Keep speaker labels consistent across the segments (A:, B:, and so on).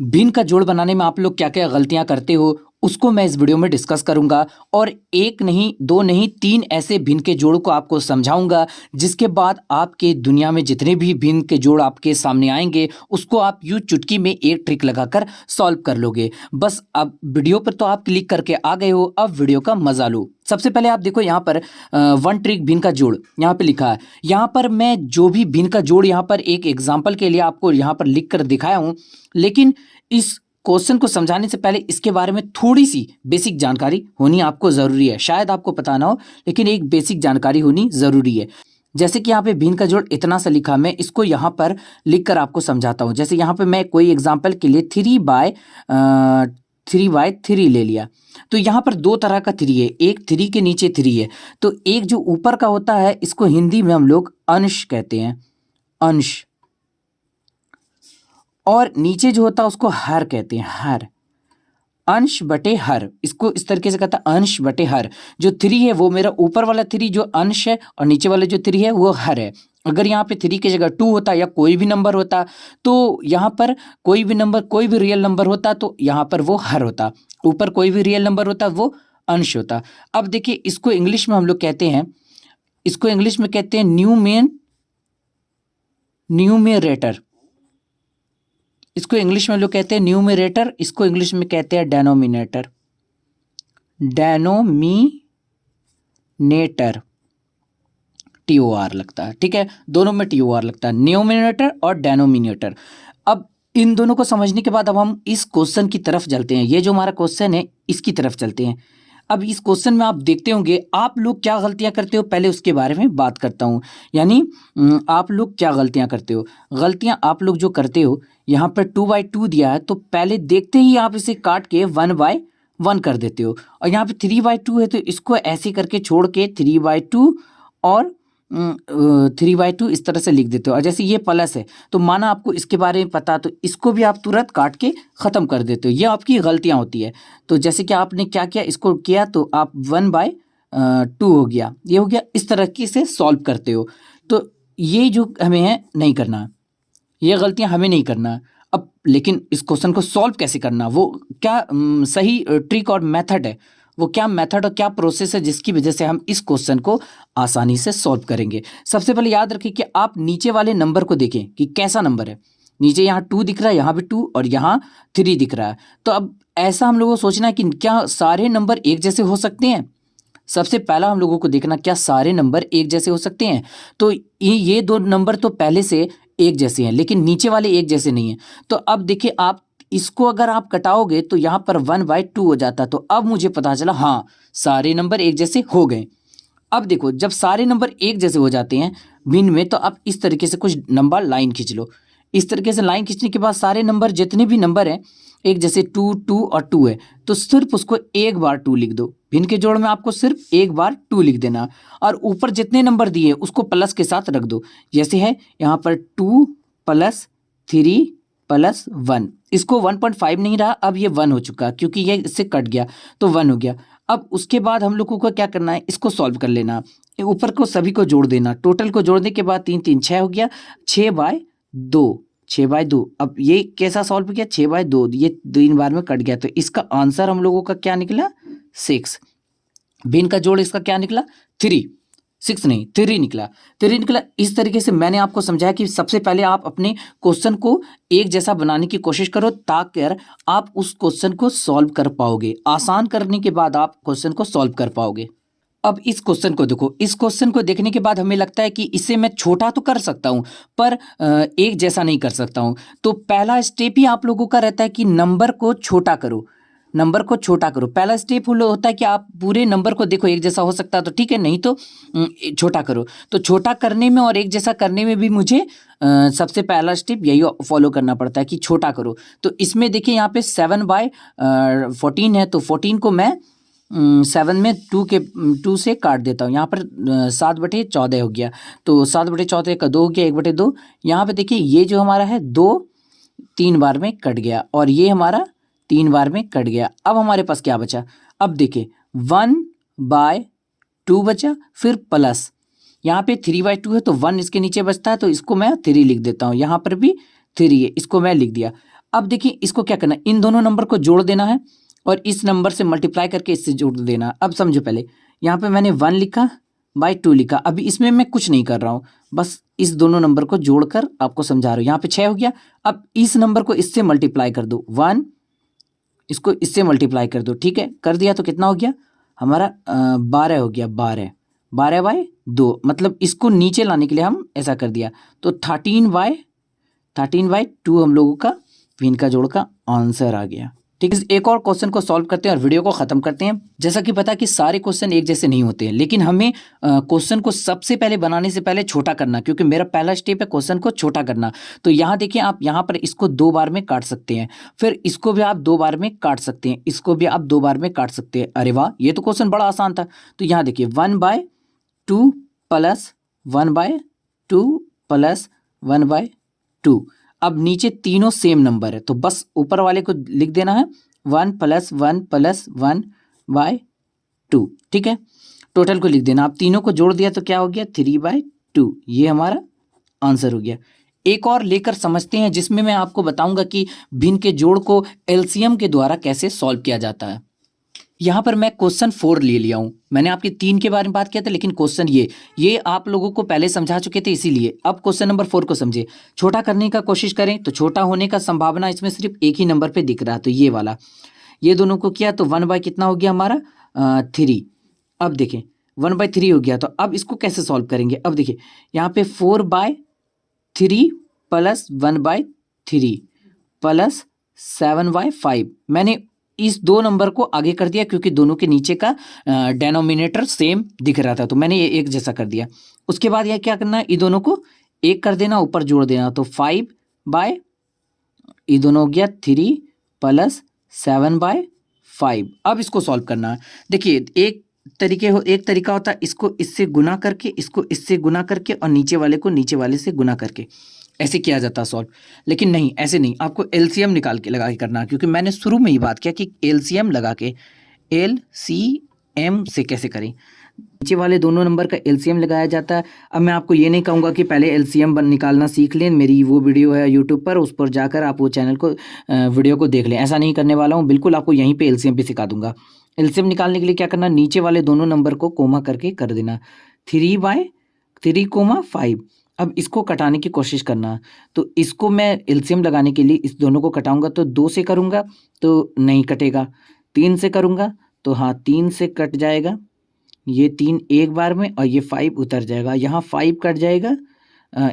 A: भिन्न का जोड़ बनाने में आप लोग क्या क्या गलतियां करते हो उसको मैं इस वीडियो में डिस्कस करूंगा और एक नहीं दो नहीं तीन ऐसे भिन्न के जोड़ को आपको समझाऊंगा, जिसके बाद आपके दुनिया में जितने भी भिन्न के जोड़ आपके सामने आएंगे उसको आप यूं चुटकी में एक ट्रिक लगाकर सॉल्व कर लोगे। बस अब वीडियो पर तो आप क्लिक करके आ गए हो, अब वीडियो का मजा लो। सबसे पहले आप देखो यहाँ पर वन ट्रिक भिन्न का जोड़ यहाँ पे लिखा है। यहाँ पर मैं जो भी भिन्न का जोड़ यहाँ पर एक एग्जाम्पल के लिए आपको यहाँ पर लिख कर दिखाया हूँ, लेकिन इस क्वेश्चन को समझाने से पहले इसके बारे में थोड़ी सी बेसिक जानकारी होनी आपको ज़रूरी है। शायद आपको पता ना हो, लेकिन एक बेसिक जानकारी होनी ज़रूरी है। जैसे कि यहाँ पे भिन्न का जोड़ इतना सा लिखा, मैं इसको यहाँ पर लिख कर आपको समझाता हूँ। जैसे यहाँ पे मैं कोई एग्जाम्पल के लिए 3/3 ले लिया, तो यहाँ पर दो तरह का 3 है, एक 3 के नीचे 3 है। तो एक जो ऊपर का होता है इसको हिंदी में हम लोग अंश कहते हैं, अंश, और नीचे जो होता है उसको हर कहते हैं, हर, अंश बटे हर। इसको इस तरीके से कहता है, अंश बटे हर। जो 3 है वो मेरा ऊपर वाला 3 जो अंश है, और नीचे वाला जो 3 है वो हर है। अगर यहाँ पे 3 की जगह 2 होता या कोई भी नंबर होता, तो यहाँ पर कोई भी नंबर, कोई भी रियल नंबर होता तो यहाँ पर वो हर होता, ऊपर कोई भी रियल नंबर होता वो अंश होता। अब देखिए इसको इंग्लिश में हम लोग कहते हैं, इसको इंग्लिश में कहते हैं न्यूमेरेटर। इसको इंग्लिश में लोग कहते हैं न्यूमरेटर, इसको इंग्लिश में कहते हैं डेनोमिनेटर, डेनोमिनेटर, TOR लगता है, ठीक है, दोनों में TOR लगता है, न्यूमरेटर और डेनोमिनेटर। अब इन दोनों को समझने के बाद अब हम इस क्वेश्चन की तरफ चलते हैं। ये जो हमारा क्वेश्चन है इसकी तरफ चलते हैं। अब इस क्वेश्चन में आप देखते होंगे आप लोग क्या गलतियां करते हो, पहले उसके बारे में बात करता हूं। यानी आप लोग क्या गलतियां करते हो। गलतियां आप लोग जो करते हो, यहाँ पर 2/2 दिया है तो पहले देखते ही आप इसे काट के 1/1 कर देते हो, और यहाँ पे 3/2 है तो इसको ऐसे करके छोड़ के 3/2 और 3/2 इस तरह से लिख देते हो। और जैसे ये प्लस है तो माना आपको इसके बारे में पता, तो इसको भी आप तुरंत काट के ख़त्म कर देते हो। ये आपकी गलतियां होती है। तो जैसे कि आपने क्या किया, इसको किया तो आप 1/2 हो गया, ये हो गया। इस तरह की से सॉल्व करते हो। तो ये जो हमें है नहीं करना, ये गलतियां हमें नहीं करना। अब लेकिन इस क्वेश्चन को सॉल्व कैसे करना, वो क्या सही ट्रिक और मेथड है, वो क्या मेथड और क्या प्रोसेस है जिसकी वजह से हम इस क्वेश्चन को आसानी से सॉल्व करेंगे। सबसे पहले याद रखिए कि आप नीचे वाले नंबर को देखें कि कैसा नंबर है। नीचे यहाँ 2 दिख रहा है, यहाँ भी 2 और यहाँ 3 दिख रहा है। तो अब ऐसा हम लोगों को सोचना है कि क्या सारे नंबर एक जैसे हो सकते हैं। सबसे पहला हम लोगों को देखना क्या सारे नंबर एक जैसे हो सकते हैं। तो ये दो नंबर तो पहले से एक जैसे हैं, लेकिन नीचे वाले एक जैसे नहीं हैं। तो अब देखिए आप इसको अगर आप कटाओगे तो यहाँ पर 1/2 हो जाता। तो अब मुझे पता चला हाँ सारे नंबर एक जैसे हो गए। अब देखो जब सारे नंबर एक जैसे हो जाते हैं भिन्न में, तो आप इस तरीके से कुछ नंबर लाइन खींच लो। इस तरीके से लाइन खींचने के बाद सारे नंबर जितने भी नंबर हैं एक जैसे 2 2 और 2 है, तो सिर्फ उसको एक बार 2 लिख दो। भिन्न के जोड़ में आपको सिर्फ एक बार 2 लिख देना, और ऊपर जितने नंबर दिए उसको प्लस के साथ रख दो। जैसे है यहाँ पर 2 + 3 + 1, इसको 1.5 नहीं रहा, अब ये 1 हो चुका क्योंकि ये इससे कट गया तो 1 हो गया। अब उसके बाद हम लोगों को क्या करना है, इसको सॉल्व कर लेना, ऊपर को सभी को जोड़ देना। टोटल को जोड़ने के बाद 3 3 6 हो गया, 6/2, 6/2। अब ये कैसा सॉल्व किया, 6/2, ये 3 बार में कट गया तो इसका आंसर हम लोगों का क्या निकला, 6। भिन्न का जोड़ इसका क्या निकला, 3, 6 नहीं 3 निकला, 3 निकला। इस तरीके से मैंने आपको समझाया कि सबसे पहले आप अपने क्वेश्चन को एक जैसा बनाने की कोशिश करो ताकि आप उस क्वेश्चन को सॉल्व कर पाओगे। आसान करने के बाद आप क्वेश्चन को सॉल्व कर पाओगे। अब इस क्वेश्चन को देखो, इस क्वेश्चन को देखने के बाद हमें लगता है कि इसे मैं छोटा तो कर सकता हूं पर एक जैसा नहीं कर सकता हूं। तो पहला स्टेप ही आप लोगों का रहता है कि नंबर को छोटा करो, नंबर को छोटा करो। पहला स्टेप होता है कि आप पूरे नंबर को देखो एक जैसा हो सकता है तो ठीक है, नहीं तो छोटा करो। तो छोटा करने में और एक जैसा करने में भी मुझे सबसे पहला स्टेप यही फॉलो करना पड़ता है कि छोटा करो। तो इसमें देखिए यहाँ पे 7/14 है, तो 14 को मैं 7 में 2 से काट देता हूँ। यहाँ पर 7/14 हो गया, तो 7/14 का 2 हो गया, 1/2। यहाँ पे देखिए ये जो हमारा है 2 3 बार में कट गया और ये हमारा 3 बार में कट गया। अब हमारे पास क्या बचा, अब देखिए 1/2 बचा, फिर प्लस यहाँ पे 3/2 है तो 1 इसके नीचे बचता है तो इसको मैं 3 लिख देता हूँ। यहाँ पर भी 3 है, इसको मैं लिख दिया। अब देखिए इसको क्या करना है, इन दोनों नंबर को जोड़ देना है और इस नंबर से मल्टीप्लाई करके इससे जोड़ देना है। अब समझो, पहले यहाँ पे मैंने 1 लिखा बाई 2 लिखा। अभी इसमें मैं कुछ नहीं कर रहा हूँ, बस इस दोनों नंबर को जोड़कर आपको समझा रहा हूँ। यहाँ पे 6 हो गया। अब इस नंबर को इससे मल्टीप्लाई कर दो, 1 इसको इससे मल्टीप्लाई कर दो, ठीक है। कर दिया तो कितना हो गया हमारा 12 हो गया। 12 बाय 2, मतलब इसको नीचे लाने के लिए हम ऐसा कर दिया, तो 13/2 हम लोगों का भिन्न का जोड़ का आंसर आ गया, ठीक है। एक और क्वेश्चन को सॉल्व करते हैं और वीडियो को ख़त्म करते हैं। जैसा कि पता कि सारे क्वेश्चन एक जैसे नहीं होते हैं, लेकिन हमें क्वेश्चन को सबसे पहले बनाने से पहले छोटा करना, क्योंकि मेरा पहला स्टेप है क्वेश्चन को छोटा करना। तो यहाँ देखिए, आप यहाँ पर इसको 2 बार में काट सकते हैं, फिर इसको भी आप 2 बार में काट सकते हैं, इसको भी आप 2 बार में काट सकते हैं। अरे वाह, ये तो क्वेश्चन बड़ा आसान था। तो यहाँ देखिए 1/2 प्लस 1/2 प्लस 1/2। अब नीचे तीनों सेम नंबर है, तो बस ऊपर वाले को लिख देना है 1 + 1 + 1/2, ठीक है। टोटल को लिख देना। अब तीनों को जोड़ दिया तो क्या हो गया 3/2, ये हमारा आंसर हो गया। एक और लेकर समझते हैं, जिसमें मैं आपको बताऊंगा कि भिन्न के जोड़ को एलसीएम के द्वारा कैसे सॉल्व किया जाता है। यहाँ पर मैं क्वेश्चन 4 ले लिया हूँ। मैंने आपके 3 के बारे में बात किया था, लेकिन क्वेश्चन ये आप लोगों को पहले समझा चुके थे, इसीलिए अब क्वेश्चन नंबर 4 को समझे। छोटा करने का कोशिश करें तो छोटा होने का संभावना इसमें सिर्फ एक ही नंबर पे दिख रहा है, तो ये वाला। ये दोनों को किया तो 1 बाय कितना हो गया हमारा 3। अब देखें 1/3 हो गया। तो अब इसको कैसे सॉल्व करेंगे। अब देखिए यहाँ पे 4/3 प्लस 1/3 प्लस 7/5। मैंने इस 2 नंबर को आगे कर दिया, क्योंकि दोनों के नीचे का डेनोमिनेटर सेम दिख रहा था, तो मैंने ये एक जैसा कर दिया। उसके बाद यह क्या करना है, ये दोनों को एक कर देना, ऊपर जोड़ देना, तो 5/, ये दोनों हो गया 3 प्लस 7/5। अब इसको सॉल्व करना है। देखिए एक तरीका होता है, इसको इससे गुना करके, इसको इससे गुना करके, और नीचे वाले को नीचे वाले से गुना करके, ऐसे किया जाता है सॉल्व। लेकिन नहीं, ऐसे नहीं, आपको एलसीएम निकाल के लगा के करना, क्योंकि मैंने शुरू में ही बात किया कि एलसीएम लगा के, एलसीएम से कैसे करें। नीचे वाले दोनों नंबर का एलसीएम लगाया जाता है। अब मैं आपको ये नहीं कहूँगा कि पहले एलसीएम निकालना सीख लें, मेरी वो वीडियो है यूट्यूब पर, उस पर जाकर आप वो चैनल को वीडियो को देख लें। ऐसा नहीं करने वाला हूँ, बिल्कुल आपको यहीं पे एलसीएम भी सिखा दूंगा। एलसीएम निकालने के लिए क्या करना, नीचे वाले दोनों नंबर को कोमा करके कर देना, 3/3, 5। अब इसको कटाने की कोशिश करना, तो इसको मैं एलसीएम लगाने के लिए इस दोनों को कटाऊंगा, तो 2 से करूंगा तो नहीं कटेगा, 3 से करूंगा तो हाँ 3 से कट जाएगा, ये 3 एक बार में, और ये 5 उतर जाएगा। यहाँ 5 कट जाएगा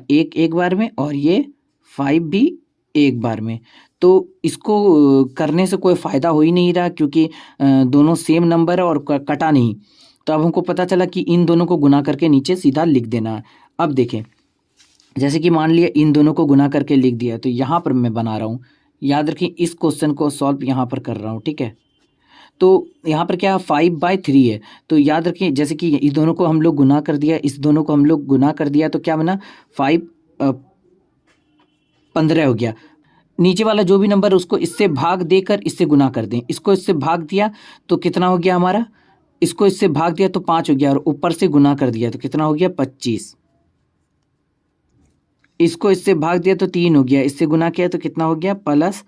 A: एक बार में, और ये 5 भी एक बार में। तो इसको करने से कोई फ़ायदा हो ही नहीं रहा, क्योंकि दोनों सेम नंबर है और कटा नहीं। तो अब हमको पता चला कि इन दोनों को गुना करके नीचे सीधा लिख देना है। अब देखें, जैसे कि मान लिया इन दोनों को गुना करके लिख दिया, तो यहाँ पर मैं बना रहा हूँ। याद रखें, इस क्वेश्चन को सॉल्व यहाँ पर कर रहा हूँ, ठीक है। तो यहाँ पर क्या 5/3 है, तो याद रखें, जैसे कि इस दोनों को हम लोग गुना कर दिया, इस दोनों को हम लोग गुना कर दिया, तो क्या बना 15 हो गया। नीचे वाला जो भी नंबर उसको इससे भाग देकर इससे गुना कर दें। इसको इससे भाग दिया तो कितना हो गया हमारा, इसको इससे भाग दिया तो 5 हो गया, और ऊपर से गुना कर दिया तो कितना हो गया 25। इसको इससे भाग दिया तो 3 हो गया, इससे गुना किया तो कितना हो गया प्लस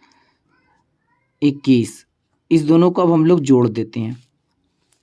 A: 21। इस दोनों को अब हम लोग जोड़ देते हैं।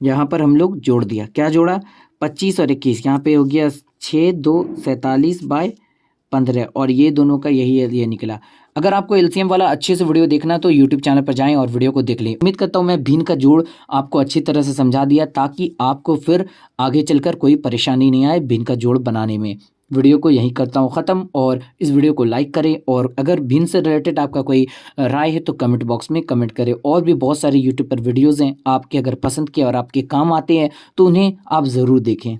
A: यहाँ पर हम लोग जोड़ दिया, क्या जोड़ा 25 और 21, यहाँ पे हो गया 6 2 47/15, और ये दोनों का ये निकला। अगर आपको एलसीएम वाला अच्छे से वीडियो देखना है तो यूट्यूब चैनल पर जाएं और वीडियो को देख लें। उम्मीद करता हूँ मैं भिन्न का जोड़ आपको अच्छी तरह से समझा दिया, ताकि आपको फिर आगे चलकर कोई परेशानी नहीं आए भिन्न का जोड़ बनाने में। वीडियो को यहीं करता हूँ ख़त्म, और इस वीडियो को लाइक करें, और अगर भिन्न से रिलेटेड आपका कोई राय है तो कमेंट बॉक्स में कमेंट करें। और भी बहुत सारे यूट्यूब पर वीडियोज़ हैं, आपके अगर पसंद के और आपके काम आते हैं तो उन्हें आप ज़रूर देखें।